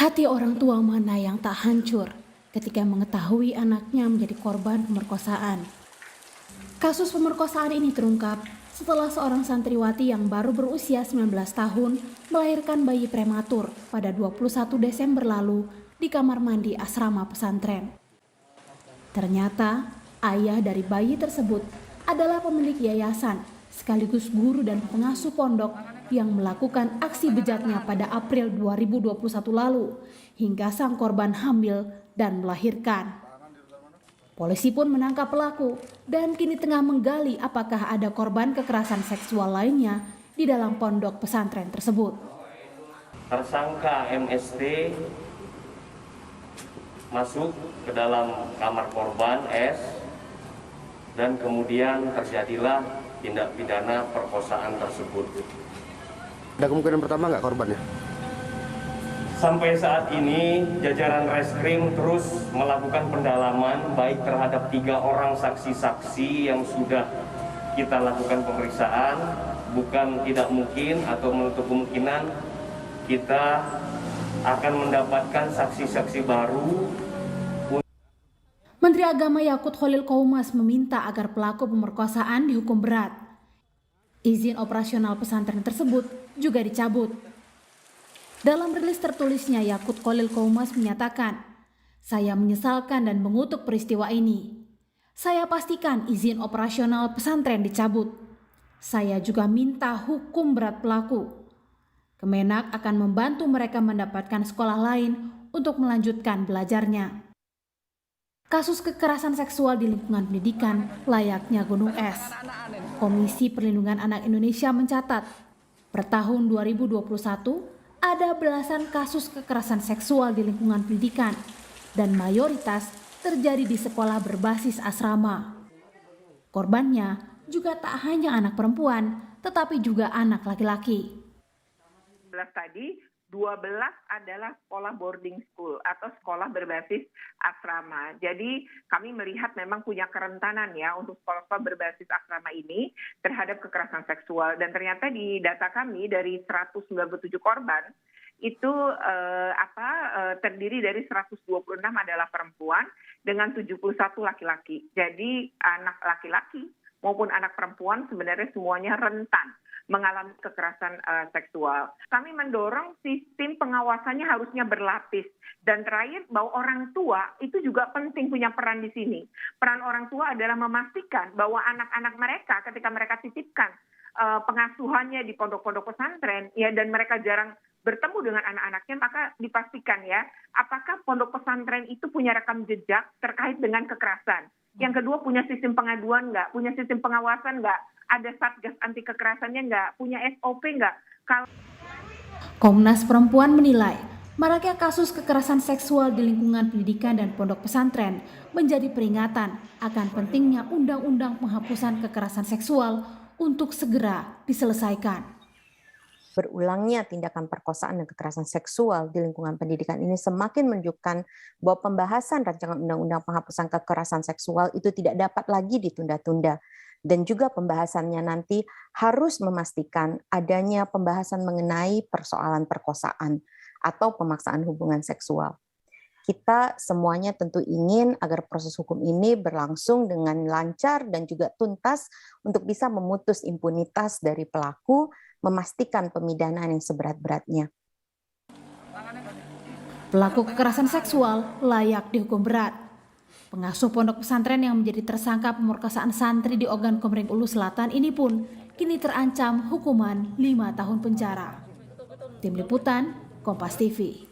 Hati orang tua mana yang tak hancur ketika mengetahui anaknya menjadi korban pemerkosaan. Kasus pemerkosaan ini terungkap setelah seorang santriwati yang baru berusia 19 tahun melahirkan bayi prematur pada 21 Desember lalu di kamar mandi asrama pesantren. Ternyata ayah dari bayi tersebut adalah pemilik yayasan sekaligus guru dan pengasuh pondok yang melakukan aksi bejatnya pada April 2021 lalu hingga sang korban hamil dan melahirkan. Polisi pun menangkap pelaku dan kini tengah menggali apakah ada korban kekerasan seksual lainnya di dalam pondok pesantren tersebut. Tersangka MST masuk ke dalam kamar korban S dan kemudian terjadilah tindak pidana perkosaan tersebut. Ada kemungkinan pertama nggak korbannya? Sampai saat ini jajaran reskrim terus melakukan pendalaman baik terhadap 3 orang saksi-saksi yang sudah kita lakukan pemeriksaan. Bukan tidak mungkin atau menutup kemungkinan kita akan mendapatkan saksi-saksi baru. Menteri Agama Yakut Khalil Qoumas meminta agar pelaku pemerkosaan dihukum berat. Izin operasional pesantren tersebut juga dicabut. Dalam rilis tertulisnya, Yakut Khalil Qoumas menyatakan, "Saya menyesalkan dan mengutuk peristiwa ini. Saya pastikan izin operasional pesantren dicabut. Saya juga minta hukum berat pelaku. Kemenak akan membantu mereka mendapatkan sekolah lain untuk melanjutkan belajarnya." Kasus kekerasan seksual di lingkungan pendidikan layaknya gunung es. Komisi Perlindungan Anak Indonesia mencatat, per tahun 2021 ada belasan kasus kekerasan seksual di lingkungan pendidikan dan mayoritas terjadi di sekolah berbasis asrama. Korbannya juga tak hanya anak perempuan, tetapi juga anak laki-laki. Tadi 12 adalah sekolah boarding school atau sekolah berbasis asrama. Jadi kami melihat memang punya kerentanan ya untuk sekolah-sekolah berbasis asrama ini terhadap kekerasan seksual. Dan ternyata di data kami dari 197 korban itu terdiri dari 126 adalah perempuan dengan 71 laki-laki. Jadi anak laki-laki maupun anak perempuan sebenarnya semuanya rentan mengalami kekerasan seksual. Kami mendorong sistem pengawasannya harusnya berlapis. Dan terakhir bahwa orang tua itu juga penting punya peran di sini. Peran orang tua adalah memastikan bahwa anak-anak mereka ketika mereka titipkan pengasuhannya di pondok-pondok pesantren ya dan mereka jarang bertemu dengan anak-anaknya, maka dipastikan ya apakah pondok pesantren itu punya rekam jejak terkait dengan kekerasan. Yang kedua, punya sistem pengaduan nggak, punya sistem pengawasan nggak, ada satgas anti kekerasannya nggak, punya SOP nggak. Komnas Perempuan menilai maraknya kasus kekerasan seksual di lingkungan pendidikan dan pondok pesantren menjadi peringatan akan pentingnya undang-undang penghapusan kekerasan seksual untuk segera diselesaikan. Berulangnya tindakan perkosaan dan kekerasan seksual di lingkungan pendidikan ini semakin menunjukkan bahwa pembahasan rancangan undang-undang penghapusan kekerasan seksual itu tidak dapat lagi ditunda-tunda. Dan juga pembahasannya nanti harus memastikan adanya pembahasan mengenai persoalan perkosaan atau pemaksaan hubungan seksual. Kita semuanya tentu ingin agar proses hukum ini berlangsung dengan lancar dan juga tuntas untuk bisa memutus impunitas dari pelaku, memastikan pemidanaan yang seberat-beratnya. Pelaku kekerasan seksual layak dihukum berat. Pengasuh pondok pesantren yang menjadi tersangka pemerkosaan santri di Ogan Komering Ulu Selatan ini pun kini terancam hukuman 5 tahun penjara. Tim Liputan, Kompas TV.